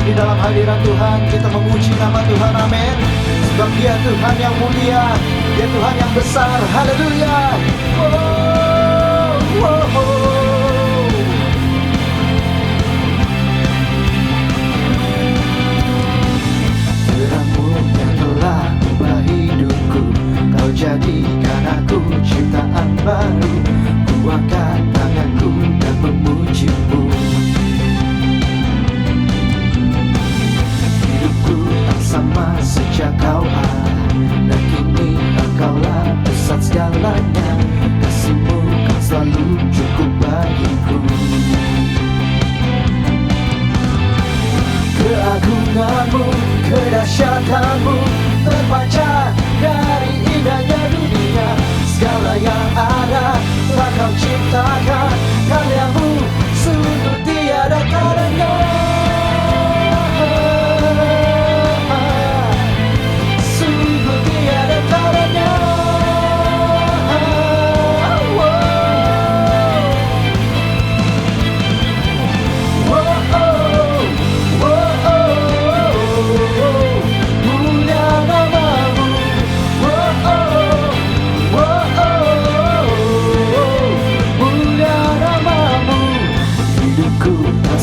di dalam hadirat Tuhan. Kita memuji nama Tuhan, amin. Sebab Dia Tuhan yang mulia, Dia Tuhan yang besar. Haleluya. Oh, oh, oh. Terang-Mu yang telah ubah hidupku, Kau jadikan aku ciptaan baru. Ku angkat tanganku dan memuji-Mu. Hidupku tak sama sejak Kau ada, dan kini Engkaulah pusat segalanya. Kasih-Mu kan selalu cukup bagiku. Keagungan-Mu, kedahsyatan-Mu terpancar dari indahnya dunia. Segala yang ada telah Kau ciptakan, karya-Mu sungguh tiada taranya. Sungguh tiada taranya.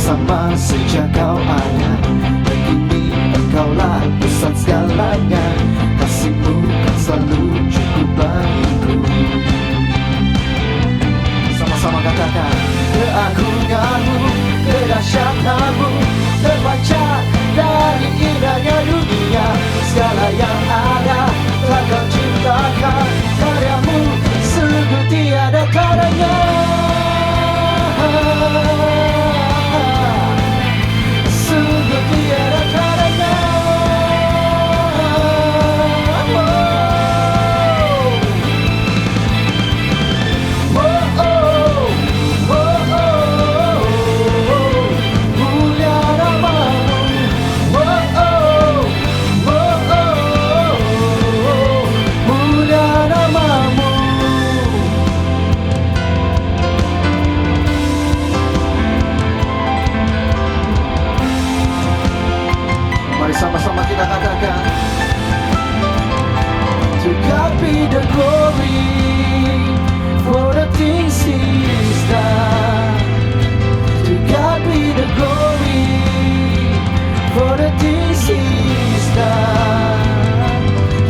Sama sejak Kau ada, dan kini Engkaulah pusat segalanya. Kasih-Mu kan selalu cukup bagiku. Sama-sama katakan. Keagungan-Mu, kedahsyatan-Mu terpancar dari indahnya dunia. Segala yang ada telah Kau ciptakan, karya-Mu sungguh tiada taranya. Sungguh tiada taranya. Oh, oh, oh, oh, oh. Mulia nama-Mu. Oh, oh, oh, oh. Mulia nama-Mu. Mari sama-sama kita katakan. To God be the glory for the things He's done. To God be the glory for the things He's done.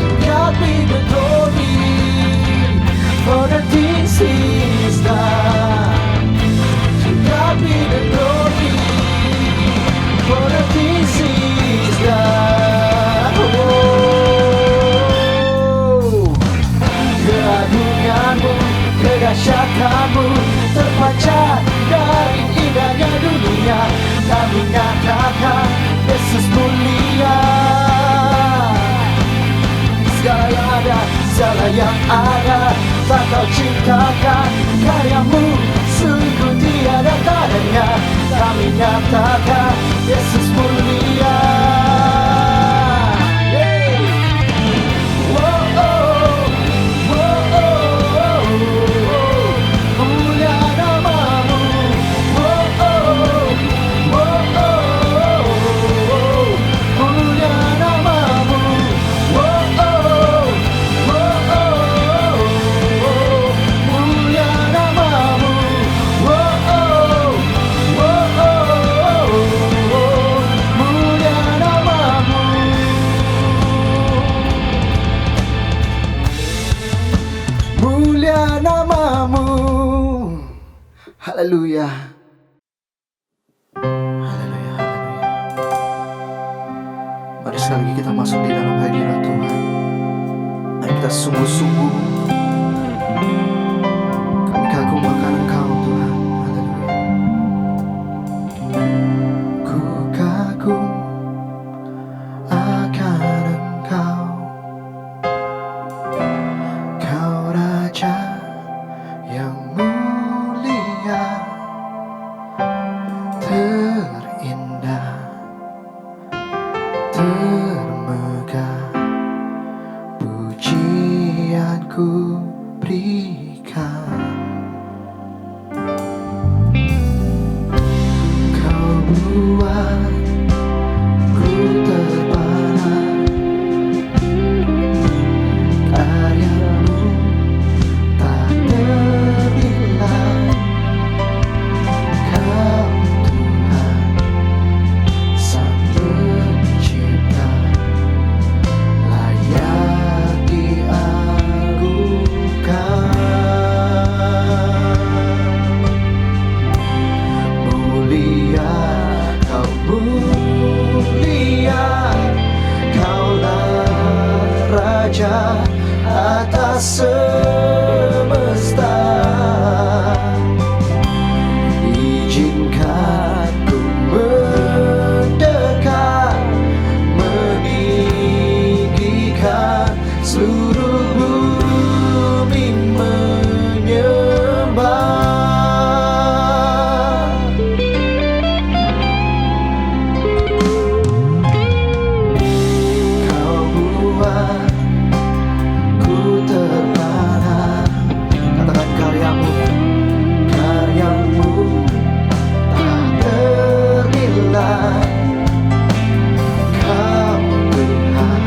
To God be the glory for the things He's done. To God be the glory for the things He's done. Oh, keagungan-Mu, kedahsyatan-Mu terpancar dari indahnya dunia. Kami nyatakan Yesus mulia. Segala yang ada, segala yang ada telah Kau ciptakan, karya-Mu sungguh tiada taranya. Kami nyatakan Yesus mulia. Haleluya. Haleluya, haleluya. Mari sekali lagi kita masuk di dalam hadirat Tuhan. Mari kita sungguh-sungguh kami kagum akan Engkau Tuhan. Haleluya. Ku kagum akan Engkau, Kau Raja yang mulia, terindah, termegah. Pujianku berikan. Kau buat mulia, Kaulah Raja atas semesta. Izinkan ku mendekat, meninggikan seluruh bumi menyembah. Kau buat ku terpana, katakan karyamu tak ternilai. Kau Tuhan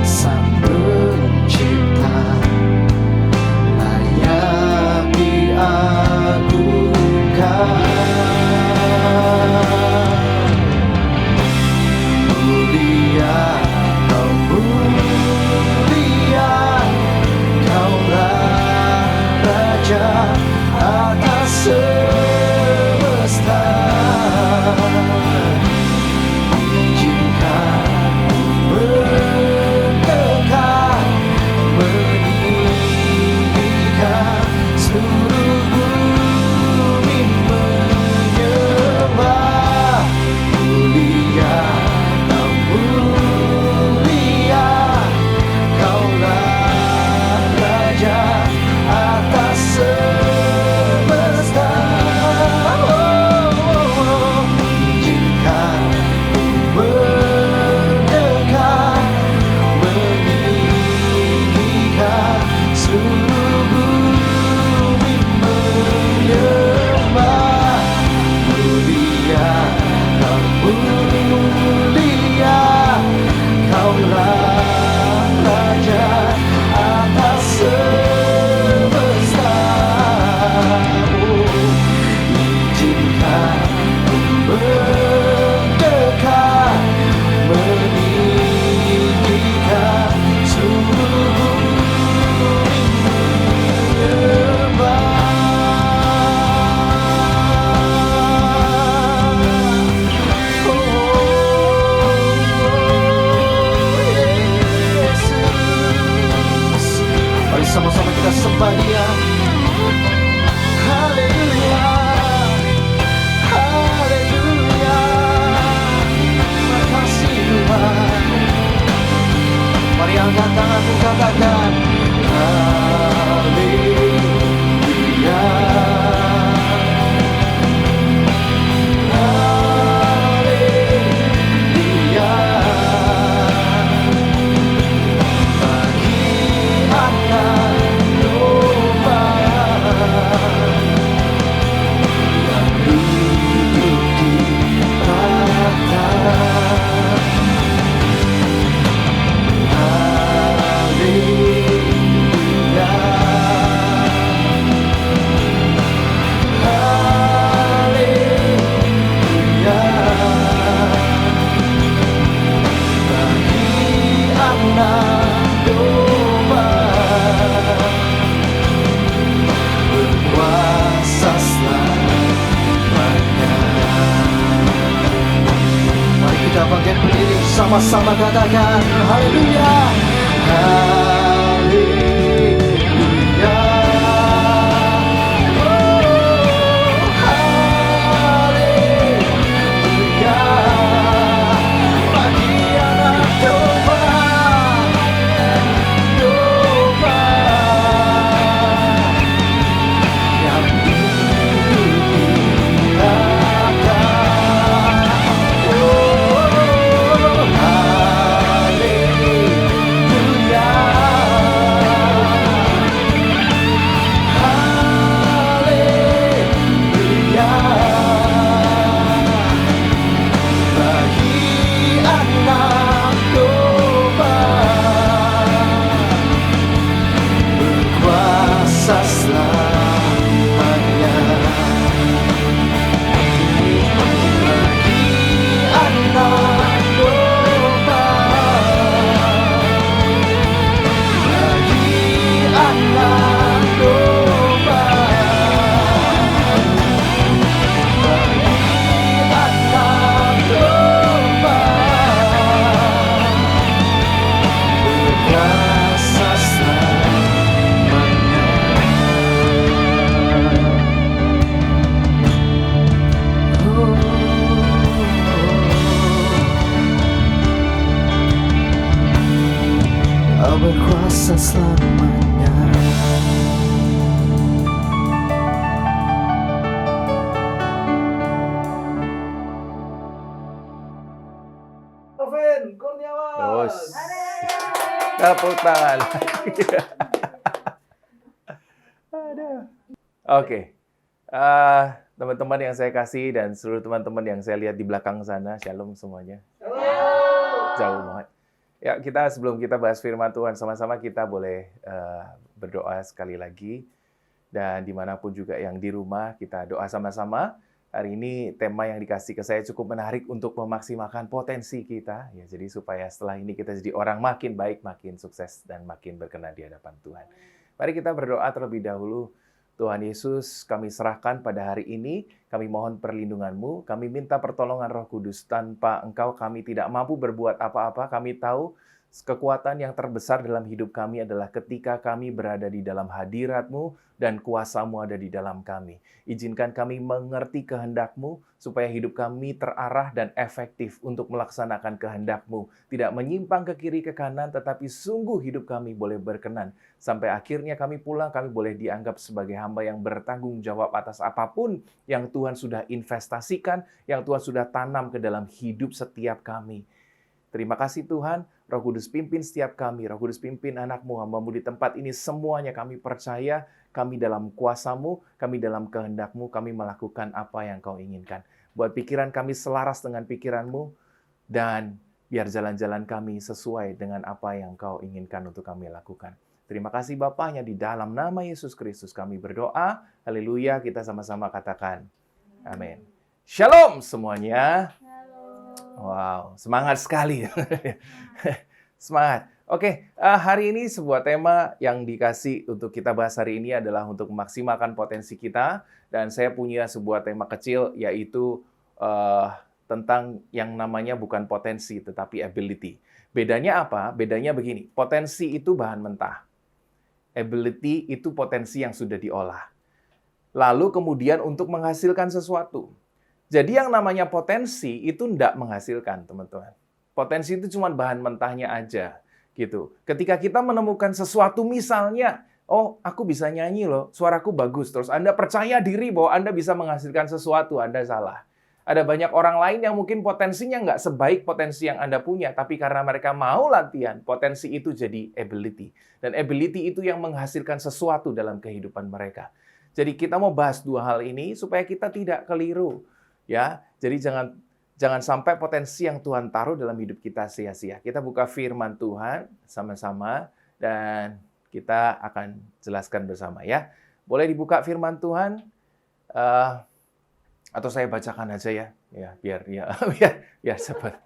Sang Pencipta, layak diagungkan. Mulia, Kau mulia, Kaulah Raja atas semesta. Izinkan ku mendekat, meninggikan seluruh bumi menyembah. Mulia, Kau mulia, Kaulah Raja atas semesta. Izinkan ku mendekat, meninggikan seluruh bumi menyembah. Mulia, Kau mulia, Kaulah Raja atas semesta. Izinkan ku mendekat, meninggikan seluruh bumi menyembah. Yesus, mari sama-sama kita sembah Dia. Haleluya, haleluya, makasih Tuhan. Mari angkat tanganmu, katakan haleluya, haleluya. Bagi anak domba yang duduk di tahta. Haleluya, haleluya. Bagi anak domba berkuasa selamanya. Mari kita bangkit berdiri sama-sama, katakan haleluya, haleluya. Oh, haleluya. Bagi anak domba, domba yang duduk di tahta. Oh, haleluya. berkuasa selamanya. Alvin Kurniawan. Terus tepuk tangan. Aduh. Oke. Teman-teman yang saya kasih dan seluruh teman-teman yang saya lihat di belakang sana, shalom semuanya. Jauh banget. Ya, sebelum kita bahas firman Tuhan, sama-sama kita boleh berdoa sekali lagi. Dan dimanapun juga yang di rumah, kita doa sama-sama. Hari ini tema yang dikasih ke saya cukup menarik untuk memaksimalkan potensi kita. Ya, jadi supaya setelah ini kita jadi orang makin baik, makin sukses, dan makin berkenan di hadapan Tuhan. Mari kita berdoa terlebih dahulu. Tuhan Yesus, kami serahkan pada hari ini, kami mohon perlindungan-Mu, kami minta pertolongan Roh Kudus. Tanpa Engkau kami tidak mampu berbuat apa-apa. Kami tahu kekuatan yang terbesar dalam hidup kami adalah ketika kami berada di dalam hadirat-Mu dan kuasa-Mu ada di dalam kami. Izinkan kami mengerti kehendak-Mu supaya hidup kami terarah dan efektif untuk melaksanakan kehendak-Mu. Tidak menyimpang ke kiri ke kanan, tetapi sungguh hidup kami boleh berkenan. Sampai akhirnya kami pulang, kami boleh dianggap sebagai hamba yang bertanggung jawab atas apapun yang Tuhan sudah investasikan, yang Tuhan sudah tanam ke dalam hidup setiap kami. Terima kasih Tuhan, Roh Kudus pimpin setiap kami, Roh Kudus pimpin anak-Mu, hamba-Mu di tempat ini, semuanya kami percaya, kami dalam kuasa-Mu, kami dalam kehendak-Mu, kami melakukan apa yang Kau inginkan. Buat pikiran kami selaras dengan pikiran-Mu, dan biar jalan-jalan kami sesuai dengan apa yang Kau inginkan untuk kami lakukan. Terima kasih Bapaknya, di dalam nama Yesus Kristus kami berdoa. Haleluya, kita sama-sama katakan. Amin. Shalom semuanya. Wow, semangat sekali. Semangat. Oke, hari ini sebuah tema yang dikasih untuk kita bahas hari ini adalah untuk memaksimalkan potensi kita. Dan saya punya sebuah tema kecil, yaitu tentang yang namanya bukan potensi, tetapi ability. Bedanya apa? Bedanya begini, potensi itu bahan mentah. Ability itu potensi yang sudah diolah. Lalu kemudian untuk menghasilkan sesuatu. Jadi yang namanya potensi itu tidak menghasilkan, teman-teman. Potensi itu cuma bahan mentahnya aja, gitu. Ketika kita menemukan sesuatu, misalnya, oh, aku bisa nyanyi loh, suaraku bagus. Terus Anda percaya diri bahwa Anda bisa menghasilkan sesuatu, Anda salah. Ada banyak orang lain yang mungkin potensinya nggak sebaik potensi yang Anda punya, tapi karena mereka mau latihan, potensi itu jadi ability. Dan ability itu yang menghasilkan sesuatu dalam kehidupan mereka. Jadi kita mau bahas dua hal ini supaya kita tidak keliru. Ya, jadi jangan sampai potensi yang Tuhan taruh dalam hidup kita sia-sia. Kita buka firman Tuhan sama-sama dan kita akan jelaskan bersama ya. Boleh dibuka firman Tuhan atau saya bacakan aja ya, biar cepat.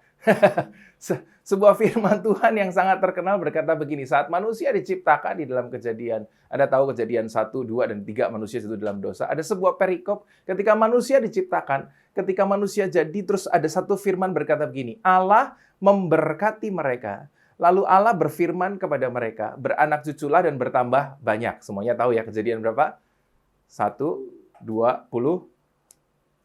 Sebuah firman Tuhan yang sangat terkenal berkata begini, saat manusia diciptakan di dalam Kejadian, Anda tahu Kejadian 1, 2, dan 3 manusia itu dalam dosa, ada sebuah perikop ketika manusia diciptakan, ketika manusia jadi, terus ada satu firman berkata begini, Allah memberkati mereka, lalu Allah berfirman kepada mereka, beranak cuculah dan bertambah banyak. Semuanya tahu ya Kejadian berapa? 1, 20,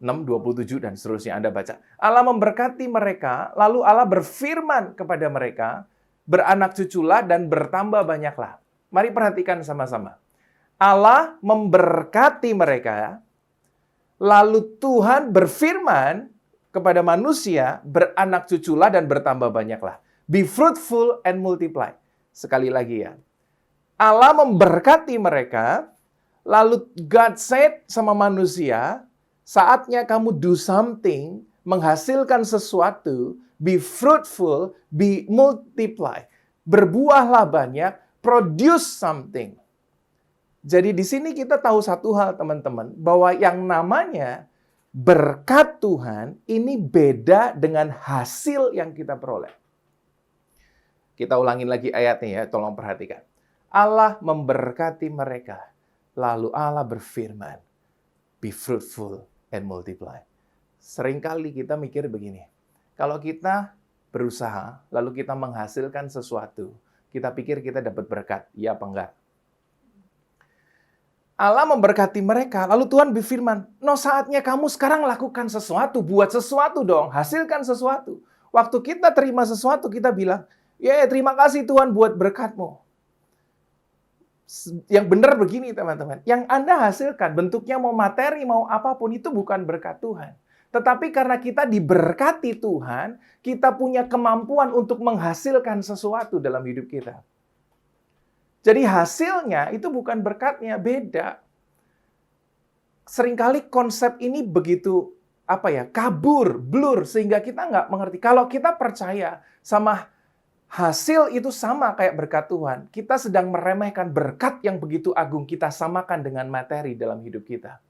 6, 27, dan seterusnya Anda baca. Allah memberkati mereka, lalu Allah berfirman kepada mereka, beranak cuculah dan bertambah banyaklah. Mari perhatikan sama-sama. Allah memberkati mereka, lalu Tuhan berfirman kepada manusia, beranak cuculah dan bertambah banyaklah. Be fruitful and multiply. Sekali lagi ya. Allah memberkati mereka, lalu God said sama manusia, saatnya kamu do something, menghasilkan sesuatu, be fruitful, be multiply. Berbuahlah banyak, produce something. Jadi di sini kita tahu satu hal teman-teman, bahwa yang namanya berkat Tuhan ini beda dengan hasil yang kita peroleh. Kita ulangin lagi ayatnya ya, tolong perhatikan. Allah memberkati mereka, lalu Allah berfirman, be fruitful and multiply. Seringkali kita mikir begini, kalau kita berusaha, lalu kita menghasilkan sesuatu, kita pikir kita dapat berkat, iya apa enggak? Allah memberkati mereka, lalu Tuhan berfirman, no saatnya kamu sekarang lakukan sesuatu, buat sesuatu dong, hasilkan sesuatu. Waktu kita terima sesuatu, kita bilang, ya terima kasih Tuhan buat berkat-Mu. Yang benar begini teman-teman, yang Anda hasilkan bentuknya mau materi, mau apapun itu bukan berkat Tuhan. Tetapi karena kita diberkati Tuhan, kita punya kemampuan untuk menghasilkan sesuatu dalam hidup kita. Jadi hasilnya itu bukan berkatnya, beda. Seringkali konsep ini begitu kabur, blur, sehingga kita nggak mengerti. Kalau kita percaya sama hasil itu sama kayak berkat Tuhan, kita sedang meremehkan berkat yang begitu agung kita samakan dengan materi dalam hidup kita.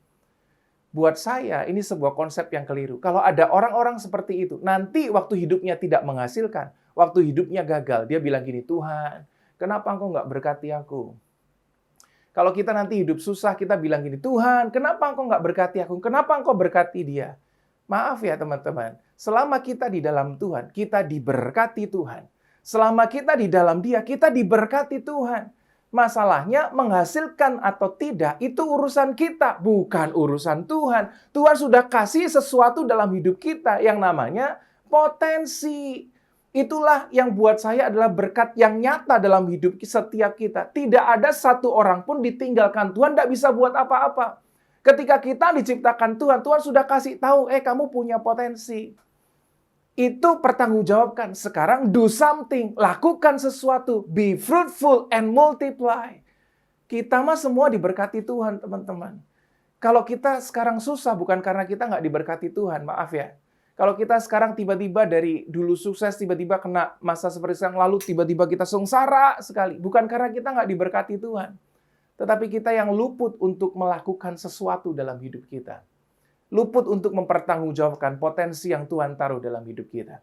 Buat saya, ini sebuah konsep yang keliru. Kalau ada orang-orang seperti itu, nanti waktu hidupnya tidak menghasilkan, waktu hidupnya gagal, dia bilang gini, Tuhan, kenapa Engkau nggak berkati aku? Kalau kita nanti hidup susah, kita bilang gini, Tuhan, kenapa Engkau nggak berkati aku? Kenapa Engkau berkati dia? Maaf ya teman-teman, selama kita di dalam Tuhan, kita diberkati Tuhan. Selama kita di dalam Dia, kita diberkati Tuhan. Masalahnya menghasilkan atau tidak, itu urusan kita, bukan urusan Tuhan. Tuhan sudah kasih sesuatu dalam hidup kita yang namanya potensi. Itulah yang buat saya adalah berkat yang nyata dalam hidup setiap kita. Tidak ada satu orang pun ditinggalkan Tuhan, tidak bisa buat apa-apa. Ketika kita diciptakan Tuhan, Tuhan sudah kasih tahu, kamu punya potensi. Itu pertanggungjawabkan. Sekarang do something, lakukan sesuatu, be fruitful and multiply. Kita mah semua diberkati Tuhan, teman-teman. Kalau kita sekarang susah bukan karena kita nggak diberkati Tuhan, maaf ya. Kalau kita sekarang tiba-tiba dari dulu sukses, tiba-tiba kena masa seperti sekarang, lalu tiba-tiba kita sengsara sekali. Bukan karena kita nggak diberkati Tuhan. Tetapi kita yang luput untuk melakukan sesuatu dalam hidup kita. Luput untuk mempertanggungjawabkan potensi yang Tuhan taruh dalam hidup kita.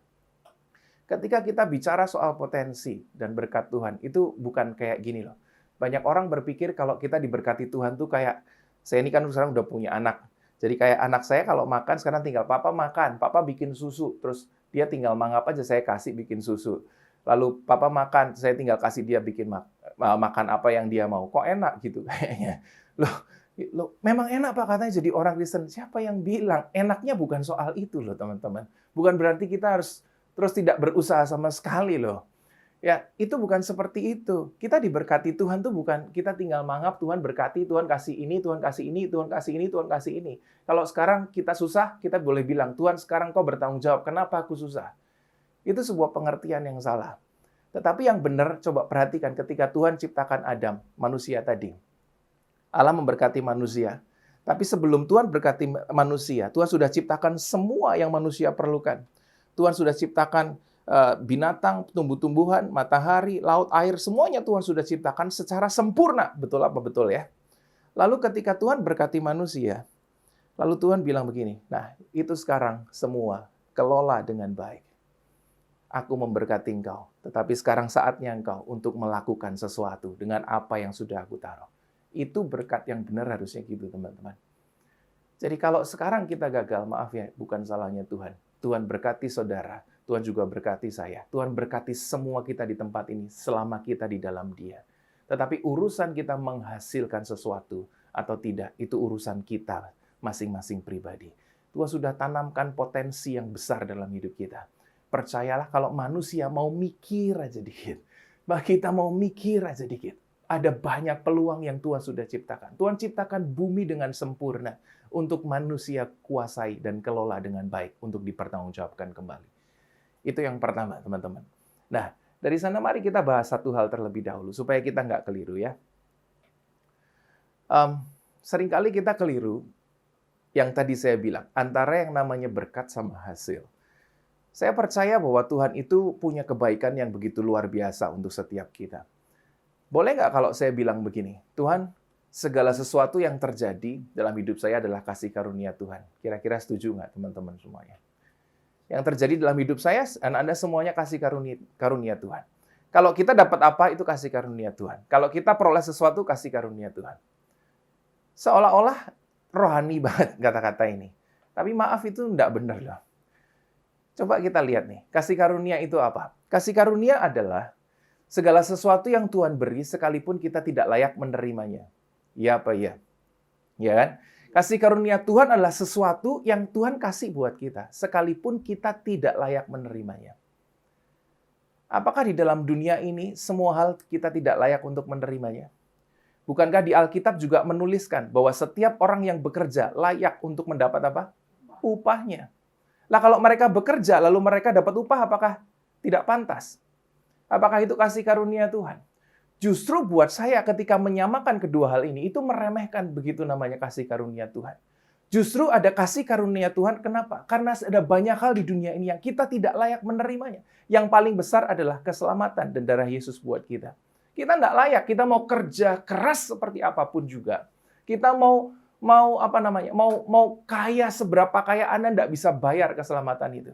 Ketika kita bicara soal potensi dan berkat Tuhan, itu bukan kayak gini loh. Banyak orang berpikir kalau kita diberkati Tuhan tuh kayak, saya ini kan sekarang udah punya anak. Jadi kayak anak saya kalau makan sekarang tinggal papa makan, papa bikin susu, terus dia tinggal mangap aja, saya kasih bikin susu. Lalu papa makan, saya tinggal kasih dia bikin makan apa yang dia mau. Kok enak gitu kayaknya. Loh, memang enak Pak katanya jadi orang Kristen. Siapa yang bilang? Enaknya bukan soal itu loh teman-teman. Bukan berarti kita harus terus tidak berusaha sama sekali loh. Ya, itu bukan seperti itu. Kita diberkati Tuhan tuh bukan kita tinggal mangap, Tuhan berkati, Tuhan kasih ini, Tuhan kasih ini, Tuhan kasih ini, Tuhan kasih ini. Kalau sekarang kita susah, kita boleh bilang, Tuhan sekarang Kau bertanggung jawab, kenapa aku susah? Itu sebuah pengertian yang salah. Tetapi yang benar, coba perhatikan ketika Tuhan ciptakan Adam, manusia tadi. Allah memberkati manusia. Tapi sebelum Tuhan berkati manusia, Tuhan sudah ciptakan semua yang manusia perlukan. Tuhan sudah ciptakan binatang, tumbuh-tumbuhan, matahari, laut, air, semuanya Tuhan sudah ciptakan secara sempurna. Betul apa betul ya? Lalu ketika Tuhan berkati manusia, lalu Tuhan bilang begini, nah itu sekarang semua kelola dengan baik. Aku memberkati engkau, tetapi sekarang saatnya engkau untuk melakukan sesuatu dengan apa yang sudah aku taruh. Itu berkat yang benar harusnya gitu teman-teman. Jadi kalau sekarang kita gagal, maaf ya, bukan salahnya Tuhan. Tuhan berkati saudara, Tuhan juga berkati saya. Tuhan berkati semua kita di tempat ini selama kita di dalam Dia. Tetapi urusan kita menghasilkan sesuatu atau tidak, itu urusan kita masing-masing pribadi. Tuhan sudah tanamkan potensi yang besar dalam hidup kita. Percayalah kalau manusia mau mikir aja dikit. Kita mau mikir aja dikit. Ada banyak peluang yang Tuhan sudah ciptakan. Tuhan ciptakan bumi dengan sempurna untuk manusia kuasai dan kelola dengan baik untuk dipertanggungjawabkan kembali. Itu yang pertama, teman-teman. Nah, dari sana mari kita bahas satu hal terlebih dahulu supaya kita nggak keliru ya. Seringkali kita keliru yang tadi saya bilang, antara yang namanya berkat sama hasil. Saya percaya bahwa Tuhan itu punya kebaikan yang begitu luar biasa untuk setiap kita. Boleh nggak kalau saya bilang begini, Tuhan, segala sesuatu yang terjadi dalam hidup saya adalah kasih karunia Tuhan. Kira-kira setuju nggak teman-teman semuanya? Yang terjadi dalam hidup saya, Anda semuanya kasih karunia Tuhan. Kalau kita dapat apa, itu kasih karunia Tuhan. Kalau kita peroleh sesuatu, kasih karunia Tuhan. Seolah-olah rohani banget kata-kata ini. Tapi maaf, itu enggak benar loh. Coba kita lihat nih, kasih karunia itu apa? Kasih karunia adalah segala sesuatu yang Tuhan beri sekalipun kita tidak layak menerimanya. Ya apa ya? Ya kan? Kasih karunia Tuhan adalah sesuatu yang Tuhan kasih buat kita sekalipun kita tidak layak menerimanya. Apakah di dalam dunia ini semua hal kita tidak layak untuk menerimanya? Bukankah di Alkitab juga menuliskan bahwa setiap orang yang bekerja layak untuk mendapat apa? Upahnya. Lah kalau mereka bekerja lalu mereka dapat upah, apakah tidak pantas? Apakah itu kasih karunia Tuhan? Justru buat saya ketika menyamakan kedua hal ini, itu meremehkan begitu namanya kasih karunia Tuhan. Justru ada kasih karunia Tuhan, kenapa? Karena ada banyak hal di dunia ini yang kita tidak layak menerimanya. Yang paling besar adalah keselamatan dan darah Yesus buat kita. Kita tidak layak, kita mau kerja keras seperti apapun juga. Kita mau kaya seberapa kaya Anda tidak bisa bayar keselamatan itu.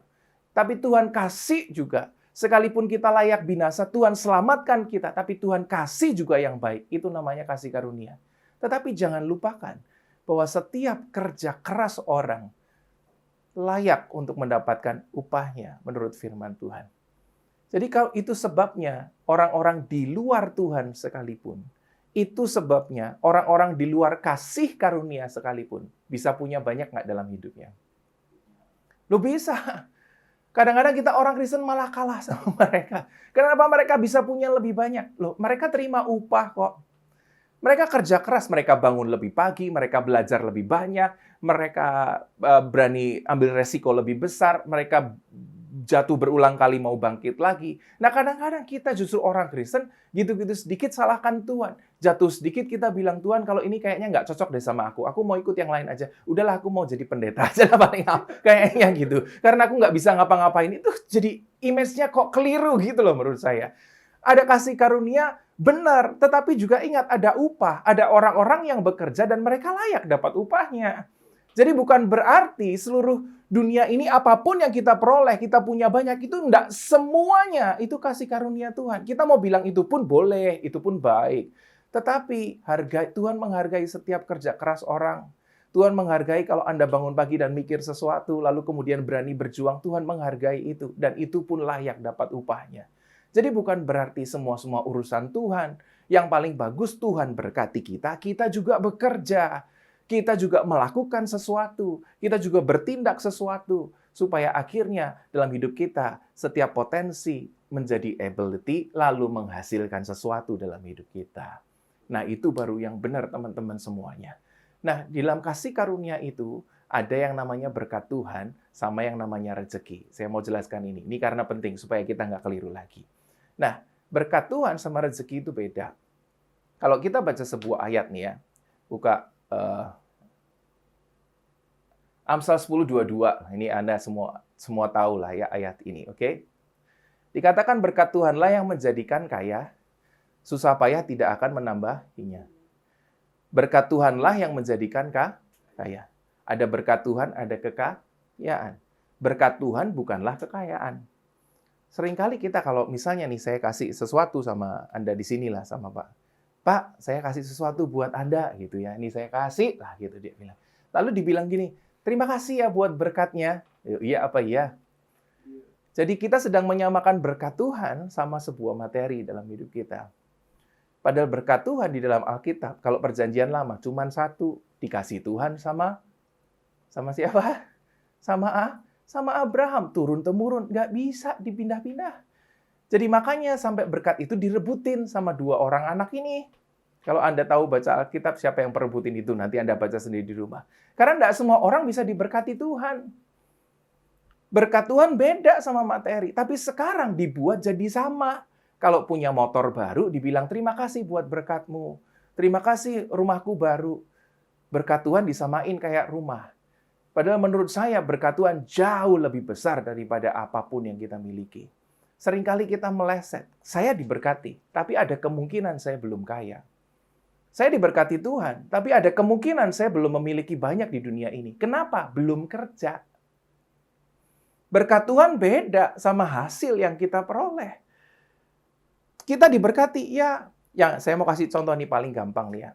Tapi Tuhan kasih juga. Sekalipun kita layak binasa, Tuhan selamatkan kita. Tapi Tuhan kasih juga yang baik. Itu namanya kasih karunia. Tetapi jangan lupakan bahwa setiap kerja keras orang layak untuk mendapatkan upahnya menurut firman Tuhan. Jadi kalau itu sebabnya orang-orang di luar Tuhan sekalipun, itu sebabnya orang-orang di luar kasih karunia sekalipun bisa punya banyak nggak dalam hidupnya? Lo bisa. Kadang-kadang kita orang Kristen malah kalah sama mereka. Kenapa mereka bisa punya lebih banyak? Loh, mereka terima upah kok. Mereka kerja keras, mereka bangun lebih pagi, mereka belajar lebih banyak, mereka berani ambil resiko lebih besar, mereka jatuh berulang kali mau bangkit lagi. Nah, kadang-kadang kita justru orang Kristen, gitu-gitu sedikit salahkan Tuhan. Jatuh sedikit kita bilang, Tuhan kalau ini kayaknya nggak cocok deh sama aku mau ikut yang lain aja. Udahlah, aku mau jadi pendeta aja lah paling kayaknya gitu. Karena aku nggak bisa ngapa-ngapain, itu jadi image-nya kok keliru gitu loh menurut saya. Ada kasih karunia, benar, tetapi juga ingat ada upah, ada orang-orang yang bekerja dan mereka layak dapat upahnya. Jadi bukan berarti seluruh dunia ini apapun yang kita peroleh, kita punya banyak, itu enggak semuanya itu kasih karunia Tuhan. Kita mau bilang itu pun boleh, itu pun baik. Tetapi Tuhan menghargai setiap kerja keras orang. Tuhan menghargai kalau Anda bangun pagi dan mikir sesuatu, lalu kemudian berani berjuang, Tuhan menghargai itu. Dan itu pun layak dapat upahnya. Jadi bukan berarti semua urusan Tuhan. Yang paling bagus Tuhan berkati kita, kita juga bekerja. Kita juga melakukan sesuatu. Kita juga bertindak sesuatu. Supaya akhirnya dalam hidup kita, setiap potensi menjadi ability, lalu menghasilkan sesuatu dalam hidup kita. Nah, itu baru yang benar teman-teman semuanya. Nah, di dalam kasih karunia itu, ada yang namanya berkat Tuhan, sama yang namanya rezeki. Saya mau jelaskan ini. Ini karena penting, supaya kita nggak keliru lagi. Nah, berkat Tuhan sama rezeki itu beda. Kalau kita baca sebuah ayat nih ya, buka Amsal 10:22. Ini Anda semua tahu lah ya ayat ini, oke? Dikatakan berkat Tuhanlah yang menjadikan kaya, susah payah tidak akan menambahinya. Berkat Tuhanlah yang menjadikan kaya. Ada berkat Tuhan, ada kekayaan. Berkat Tuhan bukanlah kekayaan. Seringkali kita kalau misalnya nih saya kasih sesuatu sama Anda di sinilah sama Pak. Pak, saya kasih sesuatu buat Anda gitu ya. Ini saya kasih lah gitu dia bilang. Lalu dibilang gini, terima kasih ya buat berkatnya. Iya apa iya? Jadi kita sedang menyamakan berkat Tuhan sama sebuah materi dalam hidup kita. Padahal berkat Tuhan di dalam Alkitab, kalau perjanjian lama cuma satu, dikasih Tuhan sama siapa? Sama Abraham, turun-temurun, nggak bisa dipindah-pindah. Jadi makanya sampai berkat itu direbutin sama dua orang anak ini. Kalau Anda tahu baca Alkitab, siapa yang perebutin itu, nanti Anda baca sendiri di rumah. Karena nggak semua orang bisa diberkati Tuhan. Berkat Tuhan beda sama materi, tapi sekarang dibuat jadi sama. Kalau punya motor baru, dibilang terima kasih buat berkatmu. Terima kasih rumahku baru. Berkat Tuhan disamain kayak rumah. Padahal menurut saya berkat Tuhan jauh lebih besar daripada apapun yang kita miliki. Seringkali kita meleset. Saya diberkati, tapi ada kemungkinan saya belum kaya. Saya diberkati Tuhan, tapi ada kemungkinan saya belum memiliki banyak di dunia ini. Kenapa? Belum kerja. Berkat Tuhan beda sama hasil yang kita peroleh. Kita diberkati, ya saya mau kasih contoh nih paling gampang nih ya.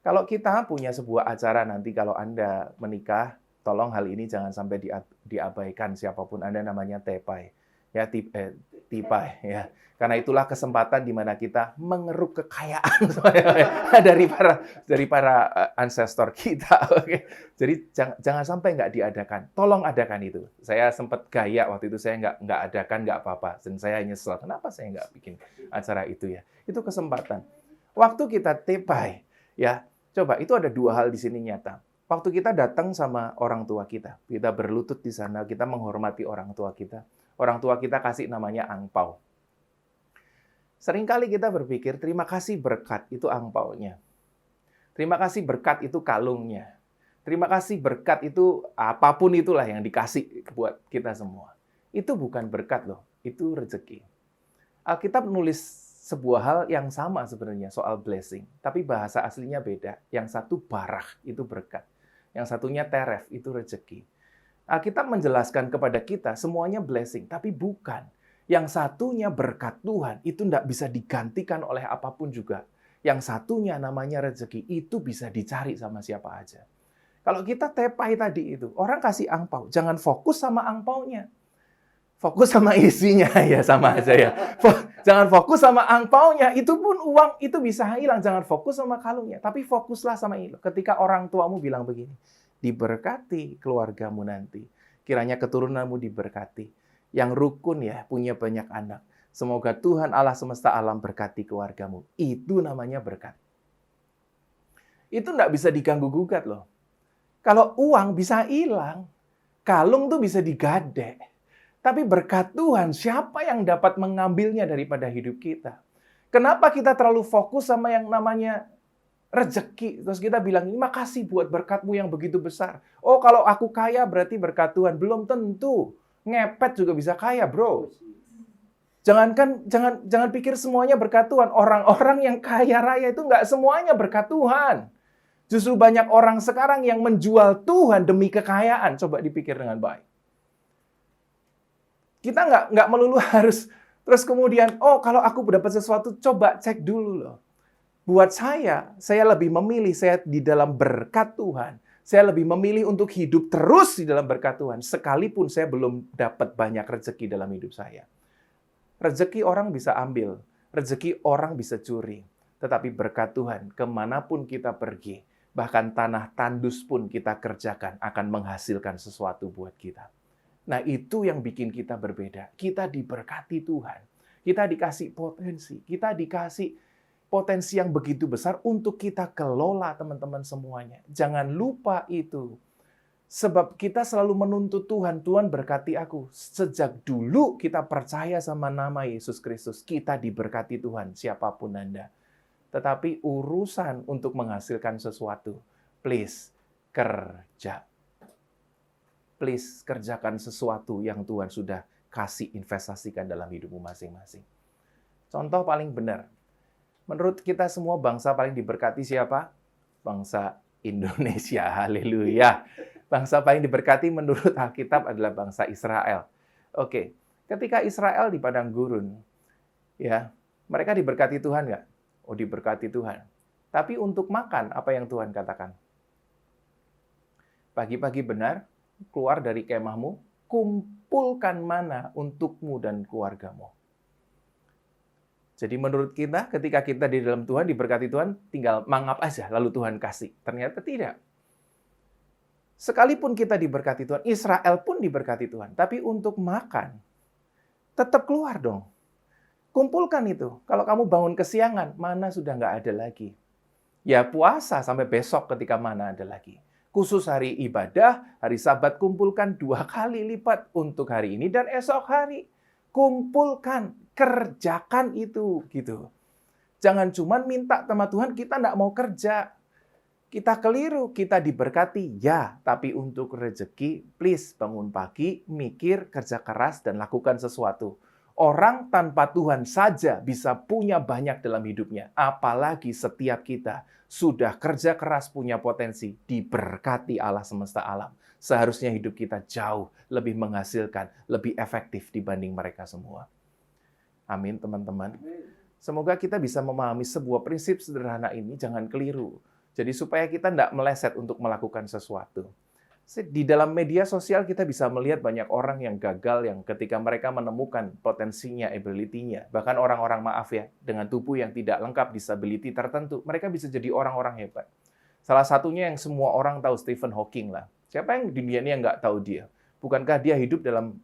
Kalau kita punya sebuah acara nanti kalau Anda menikah, tolong hal ini jangan sampai diabaikan siapapun Anda namanya tepai. Ya, tipai ya. Karena itulah kesempatan di mana kita mengeruk kekayaan dari para ancestor kita. Oke. Jadi jangan sampai nggak diadakan. Tolong adakan itu. Saya sempat gaya waktu itu saya nggak adakan nggak apa-apa. Dan saya nyesel. Kenapa saya nggak bikin acara itu ya? Itu kesempatan. Waktu kita tepai, Ya, coba itu ada dua hal di sini nyata. Waktu kita datang sama orang tua kita berlutut di sana, kita menghormati orang tua kita. Orang tua kita kasih namanya angpau. Seringkali kita berpikir, terima kasih berkat itu angpaunya. Terima kasih berkat itu kalungnya. Terima kasih berkat itu apapun itulah yang dikasih buat kita semua. Itu bukan berkat loh, itu rezeki. Alkitab nulis sebuah hal yang sama sebenarnya soal blessing, tapi bahasa aslinya beda. Yang satu barah, itu berkat. Yang satunya teref, itu rezeki. Alkitab menjelaskan kepada kita semuanya blessing, tapi bukan. Yang satunya berkat Tuhan, itu tidak bisa digantikan oleh apapun juga. Yang satunya namanya rezeki, itu bisa dicari sama siapa aja. Kalau kita tepai tadi itu, orang kasih angpau, jangan fokus sama angpaunya. Fokus sama isinya, ya sama aja ya. Jangan fokus sama angpaunya, itu pun uang itu bisa hilang. Jangan fokus sama kalungnya, tapi fokuslah sama itu. Ketika orang tuamu bilang begini, diberkati keluargamu nanti. Kiranya keturunanmu diberkati. Yang rukun ya, punya banyak anak. Semoga Tuhan Allah semesta alam berkati keluargamu. Itu namanya berkat. Itu enggak bisa diganggu-gugat loh. Kalau uang bisa hilang, kalung tuh bisa digadek. Tapi berkat Tuhan, siapa yang dapat mengambilnya daripada hidup kita? Kenapa kita terlalu fokus sama yang namanya rezeki? Terus kita bilang, makasih buat berkatmu yang begitu besar. Oh, kalau aku kaya berarti berkat Tuhan. Belum tentu. Ngepet juga bisa kaya, bro. Jangan pikir semuanya berkat Tuhan. Orang-orang yang kaya raya itu nggak semuanya berkat Tuhan. Justru banyak orang sekarang yang menjual Tuhan demi kekayaan. Coba dipikir dengan baik. Kita nggak melulu harus terus kemudian, oh kalau aku dapat sesuatu, coba cek dulu loh. Buat saya lebih memilih saya di dalam berkat Tuhan. Saya lebih memilih untuk hidup terus di dalam berkat Tuhan. Sekalipun saya belum dapat banyak rezeki dalam hidup saya. Rezeki orang bisa ambil. Rezeki orang bisa curi. Tetapi berkat Tuhan, kemanapun kita pergi, bahkan tanah tandus pun kita kerjakan, akan menghasilkan sesuatu buat kita. Nah, itu yang bikin kita berbeda. Kita diberkati Tuhan. Kita dikasih potensi. Kita dikasih potensi yang begitu besar untuk kita kelola, teman-teman semuanya. Jangan lupa itu. Sebab kita selalu menuntut Tuhan, Tuhan berkati aku. Sejak dulu kita percaya sama nama Yesus Kristus. Kita diberkati Tuhan, siapapun Anda. Tetapi urusan untuk menghasilkan sesuatu, please, kerja. Please, kerjakan sesuatu yang Tuhan sudah kasih investasikan dalam hidupmu masing-masing. Contoh paling benar. Menurut kita semua bangsa paling diberkati siapa? Bangsa Indonesia. Haleluya. Bangsa paling diberkati menurut Alkitab adalah bangsa Israel. Oke, ketika Israel di padang gurun, ya, mereka diberkati Tuhan nggak? Oh, diberkati Tuhan. Tapi untuk makan, apa yang Tuhan katakan? Pagi-pagi benar, keluar dari kemahmu, kumpulkan mana untukmu dan keluargamu. Jadi menurut kita, ketika kita di dalam Tuhan, diberkati Tuhan, tinggal mangap aja, lalu Tuhan kasih. Ternyata tidak. Sekalipun kita diberkati Tuhan, Israel pun diberkati Tuhan. Tapi untuk makan, tetap keluar dong. Kumpulkan itu. Kalau kamu bangun kesiangan, mana sudah nggak ada lagi. Ya puasa sampai besok ketika mana ada lagi. Khusus hari ibadah, hari Sabat kumpulkan 2 kali lipat untuk hari ini dan esok hari. Kumpulkan, kerjakan itu, gitu. Jangan cuma minta sama Tuhan, kita nggak mau kerja. Kita keliru, kita diberkati, ya. Tapi untuk rezeki, please bangun pagi, mikir, kerja keras, dan lakukan sesuatu. Orang tanpa Tuhan saja bisa punya banyak dalam hidupnya. Apalagi setiap kita sudah kerja keras, punya potensi, diberkati Allah semesta alam. Seharusnya hidup kita jauh lebih menghasilkan, lebih efektif dibanding mereka semua. Amin, teman-teman. Semoga kita bisa memahami sebuah prinsip sederhana ini, jangan keliru. Jadi supaya kita tidak meleset untuk melakukan sesuatu. Di dalam media sosial kita bisa melihat banyak orang yang gagal, yang ketika mereka menemukan potensinya, ability-nya, bahkan orang-orang maaf ya, dengan tubuh yang tidak lengkap, disability tertentu, mereka bisa jadi orang-orang hebat. Salah satunya yang semua orang tahu, Stephen Hawking lah. Siapa yang di dunia ini yang nggak tahu dia? Bukankah dia hidup dalam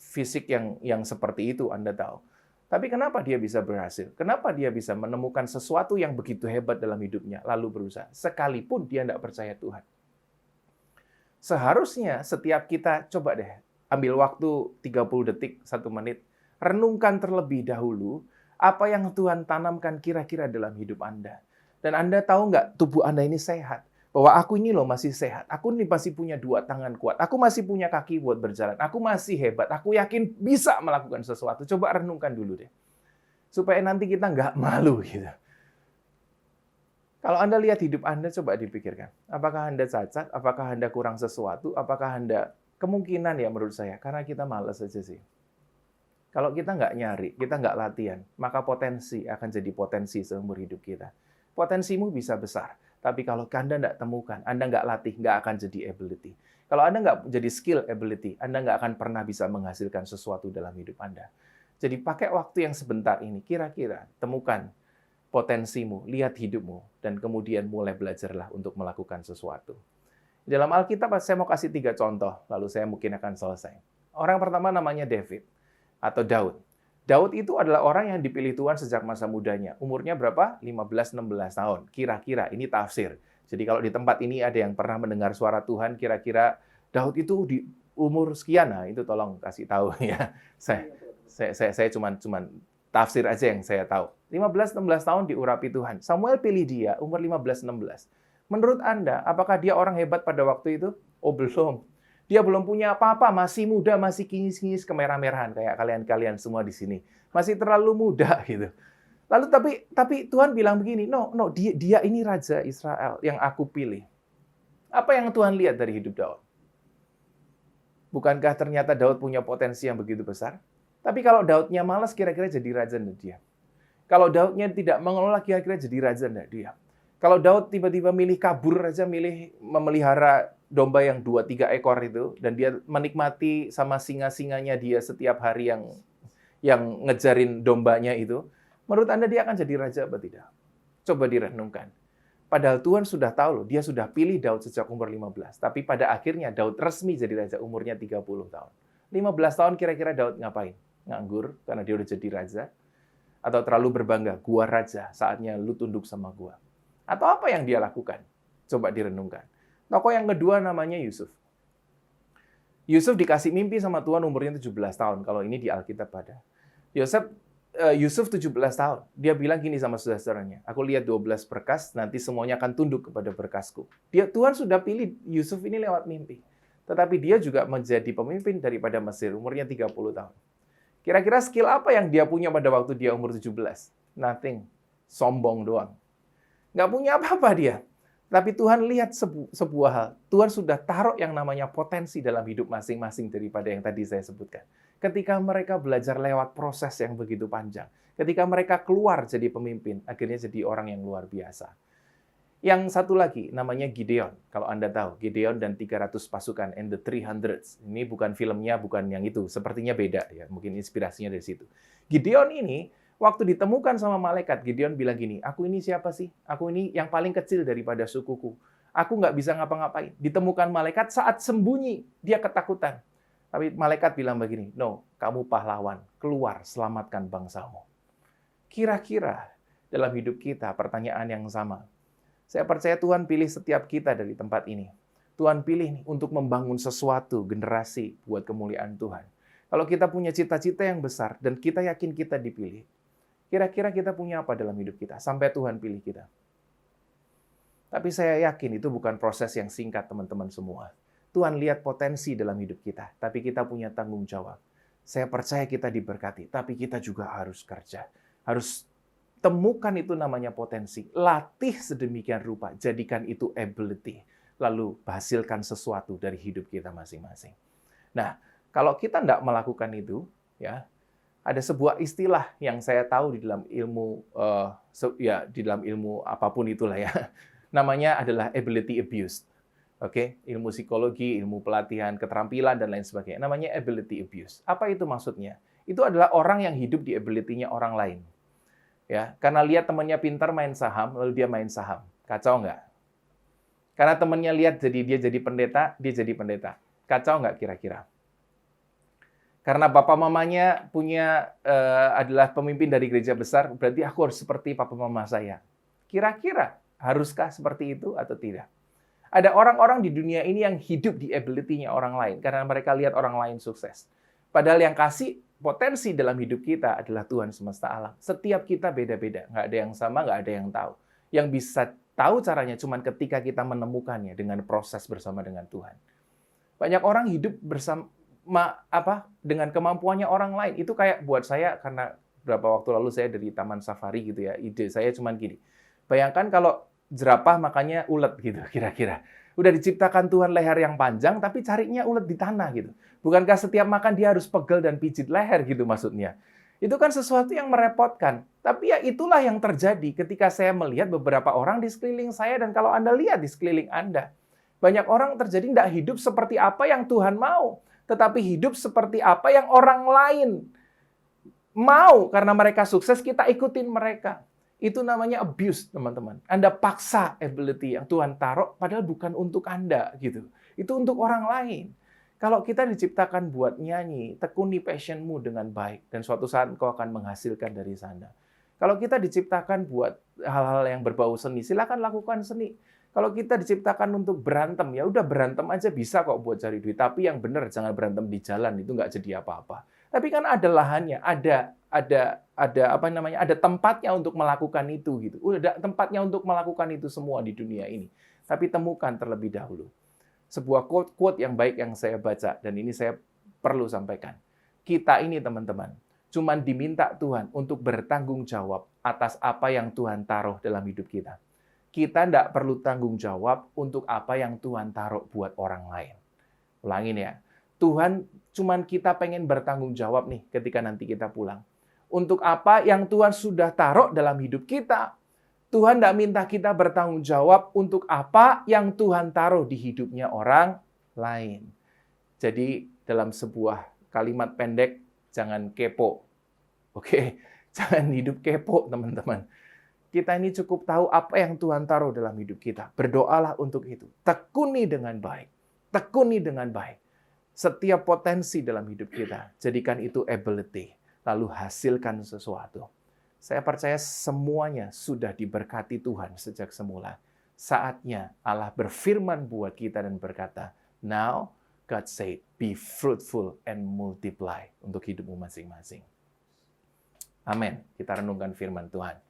fisik yang seperti itu, Anda tahu? Tapi kenapa dia bisa berhasil? Kenapa dia bisa menemukan sesuatu yang begitu hebat dalam hidupnya, lalu berusaha? Sekalipun dia tidak percaya Tuhan. Seharusnya setiap kita, coba deh, ambil waktu 30 detik, 1 menit, renungkan terlebih dahulu apa yang Tuhan tanamkan kira-kira dalam hidup Anda. Dan Anda tahu nggak, tubuh Anda ini sehat. Bahwa aku ini loh masih sehat. Aku ini masih punya 2 tangan kuat. Aku masih punya kaki buat berjalan. Aku masih hebat. Aku yakin bisa melakukan sesuatu. Coba renungkan dulu deh. Supaya nanti kita nggak malu gitu. Kalau Anda lihat hidup Anda, coba dipikirkan. Apakah Anda cacat? Apakah Anda kurang sesuatu? Apakah Anda... Kemungkinan ya menurut saya, karena kita malas aja sih. Kalau kita nggak nyari, kita nggak latihan, maka potensi akan jadi potensi seumur hidup kita. Potensimu bisa besar, tapi kalau Anda nggak temukan, Anda nggak latih, nggak akan jadi ability. Kalau Anda nggak jadi skill ability, Anda nggak akan pernah bisa menghasilkan sesuatu dalam hidup Anda. Jadi pakai waktu yang sebentar ini, kira-kira temukan potensimu, lihat hidupmu, dan kemudian mulai belajarlah untuk melakukan sesuatu. Dalam Alkitab, saya mau kasih 3 contoh, lalu saya mungkin akan selesai. Orang pertama namanya David, atau Daud. Daud itu adalah orang yang dipilih Tuhan sejak masa mudanya. Umurnya berapa? 15-16 tahun. Kira-kira, ini tafsir. Jadi kalau di tempat ini ada yang pernah mendengar suara Tuhan, kira-kira Daud itu di umur sekian, nah itu tolong kasih tahu ya. Saya cuman tafsir aja yang saya tahu. 15-16 tahun diurapi Tuhan. Samuel pilih dia umur 15-16. Menurut Anda, apakah dia orang hebat pada waktu itu? Oh, belum. Dia belum punya apa-apa, masih muda, masih kinyis-kinyis kemerah-merahan kayak kalian-kalian semua di sini. Masih terlalu muda gitu. Lalu tapi Tuhan bilang begini, no, dia ini raja Israel yang aku pilih. Apa yang Tuhan lihat dari hidup Daud? Bukankah ternyata Daud punya potensi yang begitu besar? Tapi kalau Daudnya malas, kira-kira jadi raja enggak dia? Kalau Daudnya tidak mengelola, kira-kira jadi raja enggak dia? Kalau Daud tiba-tiba milih kabur aja, milih memelihara domba yang 2-3 ekor itu, dan dia menikmati sama singa-singanya dia setiap hari yang ngejarin dombanya itu, menurut Anda dia akan jadi raja apa tidak? Coba direnungkan. Padahal Tuhan sudah tahu loh, dia sudah pilih Daud sejak umur 15. Tapi pada akhirnya Daud resmi jadi raja umurnya 30 tahun. 15 tahun kira-kira Daud ngapain? Nganggur karena dia udah jadi raja? Atau terlalu berbangga, gua raja, saatnya lu tunduk sama gua? Atau apa yang dia lakukan? Coba direnungkan. Tokoh yang kedua namanya Yusuf. Yusuf dikasih mimpi sama Tuhan umurnya 17 tahun. Kalau ini di Alkitab ada. Yusuf 17 tahun. Dia bilang gini sama saudara-saudaranya. Aku lihat 12 berkas, nanti semuanya akan tunduk kepada berkasku. Tuhan sudah pilih Yusuf ini lewat mimpi. Tetapi dia juga menjadi pemimpin daripada Mesir. Umurnya 30 tahun. Kira-kira skill apa yang dia punya pada waktu dia umur 17? Nothing. Sombong doang. Nggak punya apa-apa dia. Tapi Tuhan lihat sebuah hal. Tuhan sudah taruh yang namanya potensi dalam hidup masing-masing daripada yang tadi saya sebutkan. Ketika mereka belajar lewat proses yang begitu panjang. Ketika mereka keluar jadi pemimpin, akhirnya jadi orang yang luar biasa. Yang satu lagi namanya Gideon. Kalau Anda tahu, Gideon dan 300 pasukan and the 300. Ini bukan filmnya, bukan yang itu. Sepertinya beda ya. Mungkin inspirasinya dari situ. Gideon ini waktu ditemukan sama malaikat, Gideon bilang gini, aku ini siapa sih? Aku ini yang paling kecil daripada sukuku. Aku nggak bisa ngapa-ngapain. Ditemukan malaikat saat sembunyi, dia ketakutan. Tapi malaikat bilang begini, no, kamu pahlawan, keluar, selamatkan bangsamu. Kira-kira dalam hidup kita pertanyaan yang sama. Saya percaya Tuhan pilih setiap kita dari tempat ini. Tuhan pilih nih untuk membangun sesuatu, generasi buat kemuliaan Tuhan. Kalau kita punya cita-cita yang besar dan kita yakin kita dipilih, kira-kira kita punya apa dalam hidup kita sampai Tuhan pilih kita? Tapi saya yakin itu bukan proses yang singkat, teman-teman semua. Tuhan lihat potensi dalam hidup kita, tapi kita punya tanggung jawab. Saya percaya kita diberkati, tapi kita juga harus kerja. Harus temukan itu namanya potensi. Latih sedemikian rupa, jadikan itu ability. Lalu hasilkan sesuatu dari hidup kita masing-masing. Nah, kalau kita tidak melakukan itu, ya, ada sebuah istilah yang saya tahu di dalam ilmu, di dalam ilmu apapun itulah ya. Namanya adalah ability abuse. Oke, ilmu psikologi, ilmu pelatihan, keterampilan dan lain sebagainya. Namanya ability abuse. Apa itu maksudnya? Itu adalah orang yang hidup di ability-nya orang lain. Ya, karena lihat temannya pintar main saham, lalu dia main saham. Kacau nggak? Karena temannya lihat dia jadi pendeta, dia jadi pendeta. Kacau nggak kira-kira? Karena papa mamanya adalah pemimpin dari gereja besar, berarti aku harus seperti papa mama saya. Kira-kira haruskah seperti itu atau tidak? Ada orang-orang di dunia ini yang hidup di ability-nya orang lain karena mereka lihat orang lain sukses. Padahal yang kasih potensi dalam hidup kita adalah Tuhan semesta alam. Setiap kita beda-beda, nggak ada yang sama, nggak ada yang tahu. Yang bisa tahu caranya cuma ketika kita menemukannya dengan proses bersama dengan Tuhan. Banyak orang hidup bersama dengan kemampuannya orang lain. Itu kayak buat saya, karena beberapa waktu lalu saya dari Taman Safari gitu ya, ide saya cuma gini. Bayangkan kalau jerapah makannya ulet gitu kira-kira. Udah diciptakan Tuhan leher yang panjang, tapi carinya ulet di tanah gitu. Bukankah setiap makan dia harus pegel dan pijit leher gitu maksudnya? Itu kan sesuatu yang merepotkan. Tapi ya itulah yang terjadi ketika saya melihat beberapa orang di sekeliling saya, dan kalau Anda lihat di sekeliling Anda, banyak orang terjadi tidak hidup seperti apa yang Tuhan mau, tetapi hidup seperti apa yang orang lain mau. Karena mereka sukses, kita ikutin mereka. Itu namanya abuse, teman-teman. Anda paksa ability yang Tuhan taruh, padahal bukan untuk Anda gitu. Itu untuk orang lain. Kalau kita diciptakan buat nyanyi, tekuni passion-mu dengan baik, dan suatu saat kau akan menghasilkan dari sana. Kalau kita diciptakan buat hal-hal yang berbau seni, silakan lakukan seni. Kalau kita diciptakan untuk berantem, ya udah berantem aja bisa kok buat cari duit. Tapi yang benar jangan berantem di jalan, itu nggak jadi apa-apa. Tapi kan ada lahannya, ada tempatnya untuk melakukan itu gitu. Udah tempatnya untuk melakukan itu semua di dunia ini. Tapi temukan terlebih dahulu. Sebuah quote yang baik yang saya baca, dan ini saya perlu sampaikan. Kita ini teman-teman, cuman diminta Tuhan untuk bertanggung jawab atas apa yang Tuhan taruh dalam hidup kita. Kita tidak perlu tanggung jawab untuk apa yang Tuhan taruh buat orang lain. Ulangin ya. Tuhan, cuman kita pengen bertanggung jawab nih ketika nanti kita pulang. Untuk apa yang Tuhan sudah taruh dalam hidup kita. Tuhan tidak minta kita bertanggung jawab untuk apa yang Tuhan taruh di hidupnya orang lain. Jadi dalam sebuah kalimat pendek, jangan kepo. Oke, jangan hidup kepo teman-teman. Kita ini cukup tahu apa yang Tuhan taruh dalam hidup kita. Berdoalah untuk itu. Tekuni dengan baik. Tekuni dengan baik. Setiap potensi dalam hidup kita, jadikan itu ability. Lalu hasilkan sesuatu. Saya percaya semuanya sudah diberkati Tuhan sejak semula. Saatnya Allah berfirman buat kita dan berkata, "Now God said, be fruitful and multiply," untuk hidupmu masing-masing. Amin. Kita renungkan firman Tuhan.